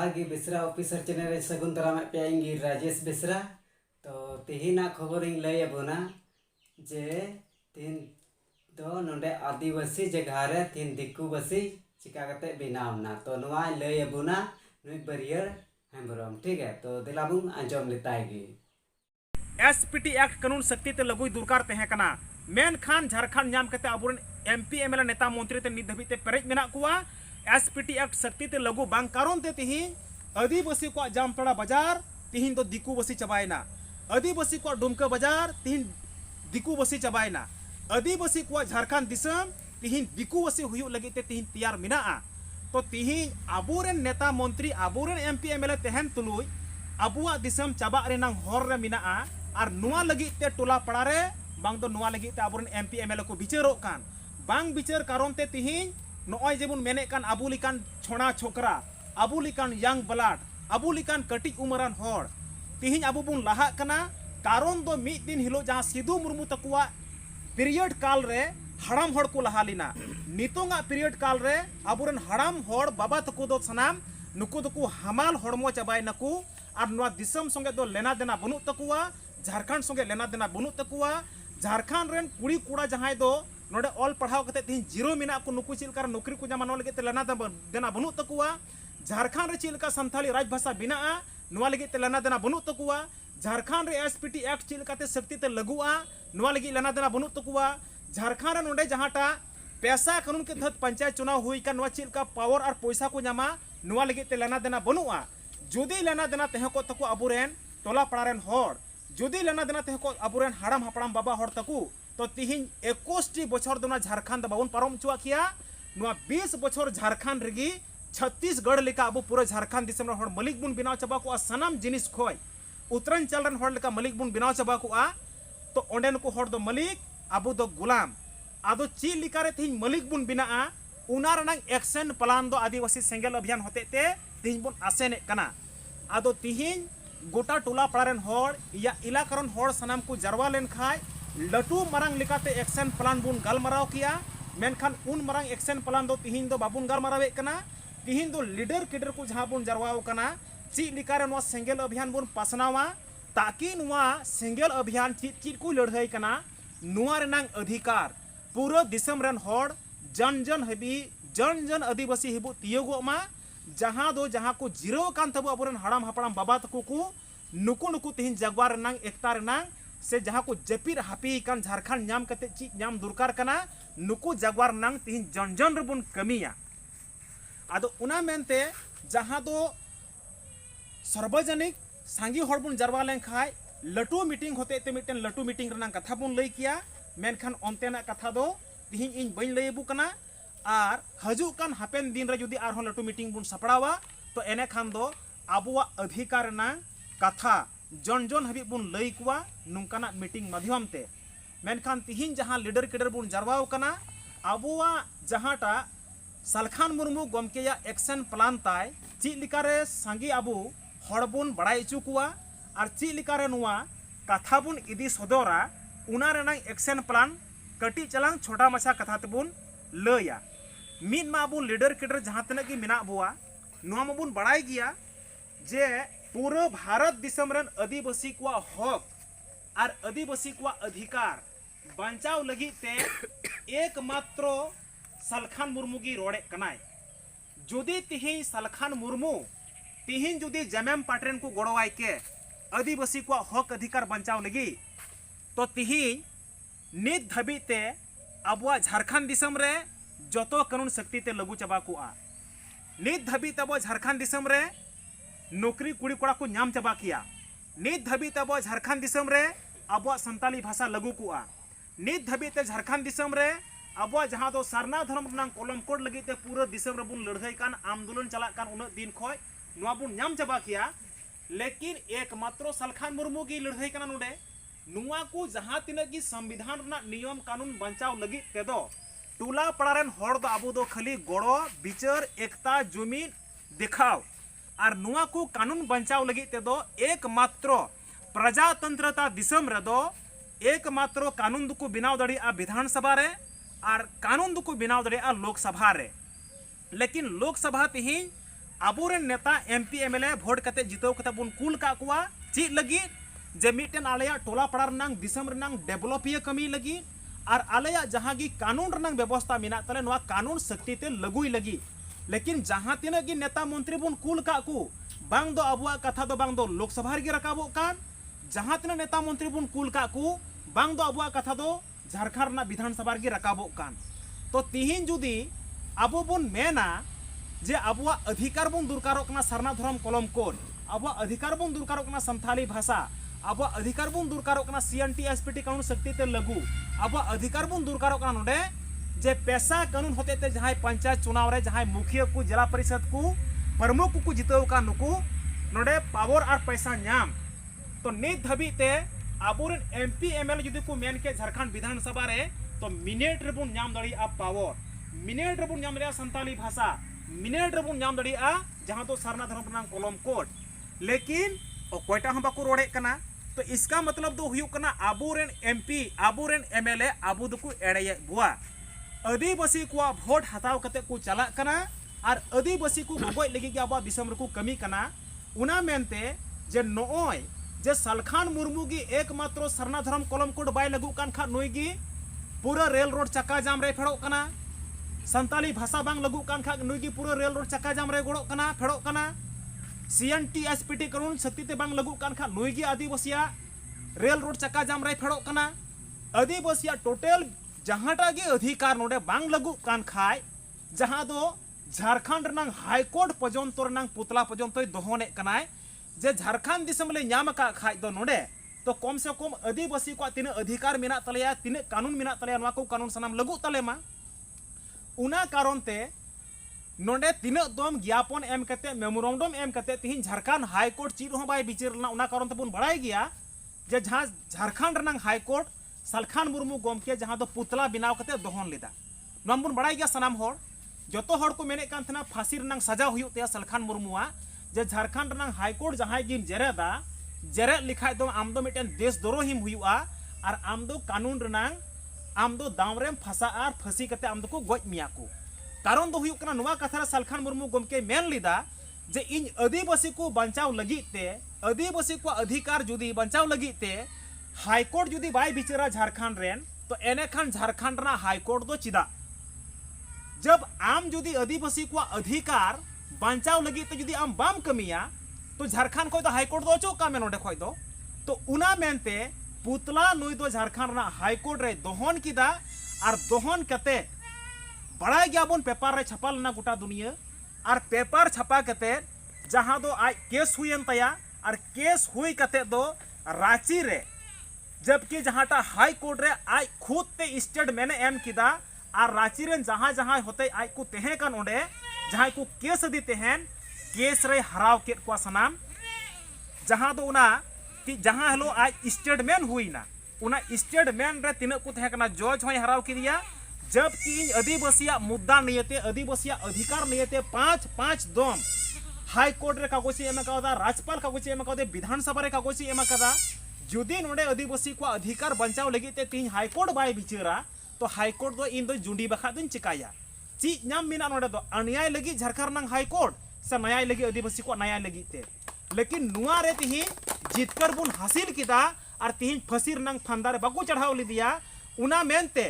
जोहार गी Besra officer channel सगुन दाराम पे इंगी राजेश बेसरा तो तेहिना खबर इन लय अबोना जे तीन दो नोंडे आदिवासी जगह रे तीन दिक्कुवासी चिका कते बेनावना तो नोआ लय अबोना नुई बरियर हेम्ब्रम ठीक है तो दिलाबुन आंजम लेताएगी एसपीटी एक्ट कानून शक्ति ते लगुई दुरकार तहे कना मेनखान झारखंड नाम कते अबुरन एमपी एमएलए नेता मंत्री ते नित धबी ते पेरेज मेना कुआ एसपीटी एक्ट शक्ति ते लगु बांग कारण ते तिही आदिवासी को जामतड़ा बाजार तिहिन तो दिकुवासी चबायना आदिवासी को डुमका बाजार तिहिन दिकुवासी चबायना आदिवासी को झारखंड दिसम तिहिन दिकुवासी हुयु लगी ते तिहिन तैयार मिना तो तिहिन अबुरन नेता मंत्री अबुरन एमपी एमएलए तहन तुलुई अबुआ दिसम चाबा रेनांग हर रे मिना और नुआ लगी ते टोला पड़ा रे बांग तो नुआ लगी ते अबुरन एमपी एमएलए को बिचारोग कान बांग बिचार कारण ते तिहिन नॉय जेबुन मेने कान अबु लिकान छोड़ा छोकरा अबु लिकान यंग ब्लड अबु लिकान कटिक उमरान हर तिहिन अबु बुन लाहा कना कारण दो मिद दिन हिलो जहां सिधु मुर्मू तकुआ पीरियड काल रे हड़ाम हड़ को लहा लिना नितोंगा पीरियड काल रे अबुरन हड़ाम हड़ बाबा तकु दो सनाम नुकु दको हमाल हड़मो चबाय नकु और नवा दिसम संगे दो लेना देना बनु तकुआ झारखंड संगे लेना देना बनु तकुआ झारखंड रेन कुड़ी कुड़ा जहां दो नोडे ऑल पढ़ाव कते तीन जीरो मिना को नुकु चिलकार नौकरी को जमा लगे लेना देना बनु तकुआ झारखंड रे चिलका संथाली राजभाषा बिना नवा लगे लेना देना बनु तकुआ झारखंड रे एसपीटी एक्ट चिलकाते शक्ति ते लगुआ नवा लगे लेना देना बनु तकुआ झारखंड रे नोडे जहांटा पैसा कानून के तहत पंचायत चुनाव हुई का नवा चिलका पावर और पैसा को जमा नवा लगे लेना देना बनुआ जुदी लेना देना तेह को तको अबुरेन टोला पड़ारेन हर जुदी लेना देना तेह को अबुरेन हाड़ाम हापड़ाम बाबा हर तकु तो तिहिन 21 बछर दोना झारखंड बाबुन पारम चुआ किया नुआ 20 बछर झारखंड रेगी छत्तीसगढ़ लेका अब पूरा झारखंड दिसम रे हर मलिक बुन बिनाव चबा को सनाम जिनिस खोय उत्तरांचल रन हर लेका मलिक बुन बिनाव चबा को तो ओंडेन को हर दो मलिक अबु दो गुलाम आदो ची लिकारे तिहिन मलिक बुन बिना उना रनांग एक्शन प्लान दो आदिवासी सेंगेल अभियान होते ते तिहिन बुन आसेने कना आदो तिहिन गोटा टोला पड़ारेन हर या इलाकारन हर सनाम को जरवा लेन खाय लटू मरंग लिकाते एक्शन प्लान बुन गलमराव किया मेनखान उन मरंग एक्शन प्लान दो तिहिन दो बाबुन गलमरावे कना तिहिन दो लीडर किडर को जहां बुन जरवाव कना ची लिकारे नवा सेंगेल अभियान बुन पासनावा ताकि नवा सेंगेल अभियान चीज को लड़ाई कना नुआ रेनांग अधिकार पूरा दिसम रेन हर जन जन हबी जन जन आदिवासी हिबु तियोगो मा जहां को जीरो कान तबु अबुरन हड़ाम हापड़ाम बाबा तको को नुकु नुकु तिहिन जगवार रेनांग एकता रेनांग से जहां को जपीर हापी कान झारखंड नाम कते ची नाम दुरकार कना नुकु जगवार नांग तिहिन जन जन रेबुन कमिया आदो उना मेनते जहां दो सार्वजनिक सांगी हड़ बुन जरवा लेन खाय लटू मीटिंग होते ते मिटन लटू मीटिंग रेनांग कथा बुन लई किया मेनखान अंतेना कथा दो तिहिन इन बइन लईबु कना और हजू कान हापेन दिन रे जुदी आरहों लटू मीटिंग बुन सपड़ावा तो एने खान दो आबुआ अधिकार ना कथा जन जन हबी बुन लई कुआ नुंकाना मीटिंग माध्यम ते मेनखान तिहिन जहां लीडर किडर बुन जरवाव कना आबुआ जहांटा सालखान मुर्मू गमके या एक्शन प्लान ताय ची लिकारे सांगी आबु हड़ बुन बड़ाई चु कुआ और ची लिकारे नुआ कथा बुन इदी सदरा उना रेना एक्शन प्लान कटी चलांग छोटा मछा कथा तेबुन लया मीन मा बुन लीडर किडर जहां तने की मिना बुआ नुआ माबुन बड़ाई गिया जे पूरा भारत दिसम रन आदिवासी को हक और आदिवासी को अधिकार बचाव लगी ते एकमात्र सालखान मुर्मू की रोड़े कनाय जुदी तिहिन सालखान मुर्मू तिहिन जुदी जमेम पाटरेन को गड़वाई के आदिवासी को हक अधिकार बचाव लगी तो तिहिन नित धबी ते अबुआ झारखंड दिसम रे जतो कानून शक्ति ते लगू चबा को नित धबी तब झारखंड दिसम रे नौकरी कुड़ी कोड़ा को नाम चबा किया नित धबी तब झारखंड दिसम रे अबुआ संताली भाषा लगू को नित धबी ते झारखंड दिसम रे अबुआ जहां दो सरना धर्म रनांग कलम कोड लगी ते पूरा दिसम रे बुन लड़ाई कान आंदोलन चला कान उन दिन खोय नुआ बुन नाम चबा किया लेकिन एकमात्र सालखान मुर्मू की लड़ाई कान नुडे नुआ को जहां तिना की संविधान रना नियम कानून बचाव लगी ते दो टोला पड़ारेन हड़ दो अबु दो खाली गड़ो बिचार एकता जुमीन दिखाव और नुआ को कानून बचाव लगी ते दो एकमात्र प्रजातंत्रता दिसम रे दो एकमात्र कानून दुको बिनाव दड़ी विधानसभा रे और कानून दुको बिनाव दड़ी लोकसभा रे लेकिन लोकसभा तिहिन आबोरेन नेता एमपी एमएलए भोट कते जिताव कते बुन कुल का कुआ ची लगी जे मिटन आलेया टोला पड़ा रनांग दिसम रनांग डेवलपिया कमी लगी और आलेया जहां की कानून रनांग व्यवस्था मिना तले नवा कानून शक्ति ते लगुई लगी। लेकिन जहां तीना की नेता मंत्री बुन कुल का कु बांग दो अबुआ कथा दो बांग दो लोकसभा रे रकाबो कान, जहां तीना नेता मंत्री बुन कुल का कु बांग दो अबुआ कथा दो झारखंड ना विधानसभा रे रकाबो कान। तो तिहिन जुदी अबो बुन मेना जे अबुआ अधिकार बुन दुरकारोक ना सरना धर्म कलम कोड, अबुआ अधिकार बुन दुरकारोक ना संथाली भाषा, अबुआ अधिकार बुन दुरकारोक ना सीएनटी एसपीटी कानून शक्ति ते लगू, अबुआ अधिकार बुन दुरकारोक ना नोडे जे पैसा कानून होते ते जहां पंचायत चुनाव रे जहां मुखिया को जिला परिषद को प्रमुख को जिताव का नुकु नोडे पावर और पैसा नाम। तो नित धाबी ते आबोरेन एमपी एमएलए जुदी को मेन के झारखंड विधानसभा रे तो मिनट रे बुन नाम दड़ी आ पावर, मिनट रे बुन नाम रे संताली भाषा, मिनट रे बुन नाम दड़ी आ जहां तो सरना धर्म नाम कलम कोड। लेकिन कोयटा हम बाको रोड़े कना। तो इसका मतलब दो हुयुक कना आबोरेन एमपी आबोरेन एमएलए आबो दको एड़े बुआ आदिवासी को भोट हताव कते को चला कना और आदिवासी को गगोय लगी के आबा दिसम रे को कमी कना। उना मेनते जे नोय जे सलखान मुर्मू की एकमात्र सरना धर्म कलम कोड बाय लगू कान खा नोय गी पूरा रेल रोड चक्का जाम रे फेड़ो कना, संताली भाषा बांग लगू कान खा नोय गी पूरा रेल रोड चक्का जाम रे गोड़ो कना फेड़ो कना, सीएनटी एसपीटी कानून शक्ति ते बांग लगू कान खा नोय गी आदिवासिया रेल रोड चक्का जाम रे फेड़ो कना। आदिवासिया टोटल जहांटा गे अधिकार नोडे बांग लगू कान खाय जहां दो झारखंड रनांग हाईकोर्ट पर्यंत रनांग पुतला पर्यंत दोहने कनाय जे झारखंड दिसम ले नाम का खाय दो नोडे तो कम से कम आदिवासी को तीन अधिकार मिना तलेया तीन कानून मिना तलेया नवा को कानून सनाम लगू तलेमा। उना कारण ते नोडे तीन दम ज्ञापन एम कते मेमोरेंडम एम कते तिहिन झारखंड हाईकोर्ट चीज हो बाय बिचार लना उना कारण ते बुन बड़ाई गया जे जहां झारखंड रनांग हाईकोर्ट सलखान मुर्मू गोमके जहां दो पुतला बनाव कते दोहन लेदा नम बुन बड़ाई गया सनाम होड़ जतो होड़ को मेने कान थना फांसी रनांग सजा हुयु ते सलखान मुर्मुआ जे झारखंड रनांग हाईकोर्ट जहां गिम जेरेदा जेरे लिखाय दो आम दो मिटन देश द्रोहिम हुयुआ और आम दो कानून रनांग आम दो दावरेम फसा और फांसी कते आम दो को गoj मिया को कारण दो हुयु कना नुवा कथा सलखान मुर्मू गोमके मेन लिदा जे इन आदिवासी को बचाव लगी ते आदिवासी को अधिकार जुदी बचाव लगी ते हाईकोर्ट जुदी बाय बिचारा झारखंड रेन तो एने खान झारखंड ना हाईकोर्ट दो चिदा जब आम जुदी आदिवासी को अधिकार बचाव लगी तो जुदी आम बाम कमिया तो झारखंड को तो हाईकोर्ट दो चोका में नोडे खोय दो तो उना मेनते पुतला नुई दो झारखंड ना हाईकोर्ट रे दोहन किदा और दोहन कते बड़ा गया बन पेपर रे छापा लेना गोटा दुनिया और पेपर छापा कते जहां दो आज केस हुईन तया और केस हुई कते दो रांची रे जबकि जहांटा हाई कोर्ट रे आज खुद ते स्टेट मैंने एम किदा और रांची रे जहां जहां होते आज को तेहे कान ओंडे जहां को केस दी तेहन केस रे हराव के को सनाम जहां दो उना कि जहां हेलो आज स्टेटमेंट हुई ना उना स्टेटमेंट रे तिना को तेहे कना जज होय हराव किया जबकि आदिवासिया मुद्दा नियते आदिवासिया अधिकार नियते पांच पांच दम हाई कोर्ट रे कागजी एम का राज्यपाल कागजी एम का विधानसभा रे कागजी एम का जुदी नोडे आदिवासी को अधिकार बचाव लगी ते तीन हाईकोर्ट बाय बिचारा तो हाईकोर्ट दो इन दो जुंडी बखा दिन चिकाया ची नाम मिना नोडे दो अन्याय लगी झारखंड नंग हाईकोर्ट से न्याय लगी आदिवासी को न्याय लगी ते लेकिन नुआ रे तिहिन जितकर बुन हासिल किदा और तिहिन फसीर नंग फंदारे बाकू चढ़ाव लिदिया उना मेनते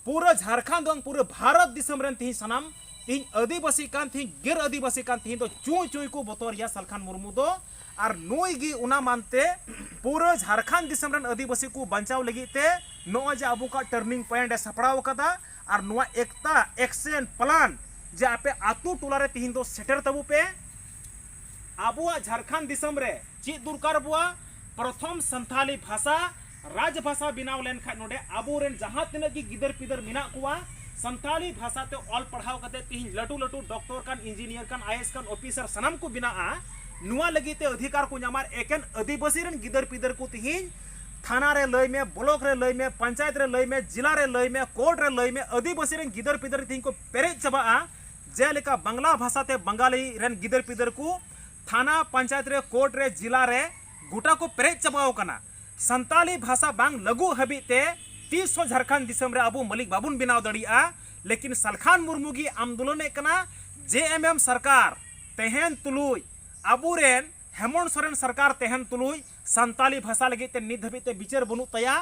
पूरा झारखंड दंग पूरे भारत दिसम रेन तिहिन सनाम तिहिन आदिवासी कान तिहिन गिर आदिवासी कान तिहिन दो चुई चुई को बतौर या सलखान मुर्मू दो और नुई गी उना मानते पूरा झारखंड दिसम रेन आदिवासी को बचाव लगी ते नो जे अबू का टर्निंग पॉइंट सपड़ाव कदा और नुआ एकता एक्शन प्लान जे आपे आतू टोला रे तिहिन दो सेटर तबु पे आबुआ झारखंड दिसम रे ची दुरकार बुआ प्रथम संथाली भाषा राजभाषा बिनाव लेन खा नोडे आबू रेन जहां तिना की गिदर पिदर मिना कुआ संथाली भाषा ते ऑल पढ़ाव कते तिहिन लटू लटू डॉक्टर कान इंजीनियर कान आईएएस कान ऑफिसर सनम को बिना आ नुआ लगी ते अधिकार को न्यामार एकेन आदिवासी रेन गिदर पिदर को तिहिन थाना रे लय में ब्लॉक रे लय में पंचायत रे लय में जिला रे लय में कोर्ट रे लय में आदिवासी रेन गिदर पिदर तिहिन को पेरेज चबा आ जेलेका बांग्ला भाषा ते बंगाली रेन गिदर पिदर को थाना पंचायत रे कोर्ट रे जिला रे गोटा को पेरेज चबाव कना संताली भाषा बांग लगू हबीते 30 झारखंड दिसम रे अबू मलिक बाबुन बिनाव दड़िया लेकिन सलखान मुर्मू की आंदोलन कना जेएमएम सरकार तेहन तुलुई अबुरेन हेमंत सोरेन सरकार तेहन तुलुई संताली भाषा लगे ते नित धबी ते विचार बनु तया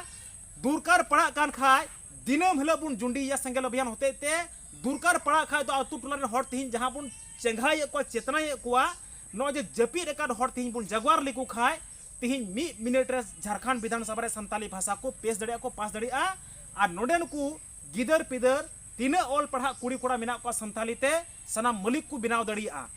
दुरकार पड़ा कान खाय दिनम हिलो बुन जुंडी या संगेल अभियान होते ते दुरकार पड़ा खाय तो अतु टोला रे हर तिहिन जहां बुन चेंघाय को चेतना कुआ नो जे जपी रेकार्ड हर तिहिन बुन जगवार लिकु खाय तिहिन 1 मिनट रे झारखंड विधानसभा रे संताली भाषा को पेश दड़िया को पास दड़िया आ नोडेन को गिदर पिदर तीना ऑल पढ़ा कुड़ी कोड़ा मेना को संताली ते सना मलिक को बिनाव दड़िया।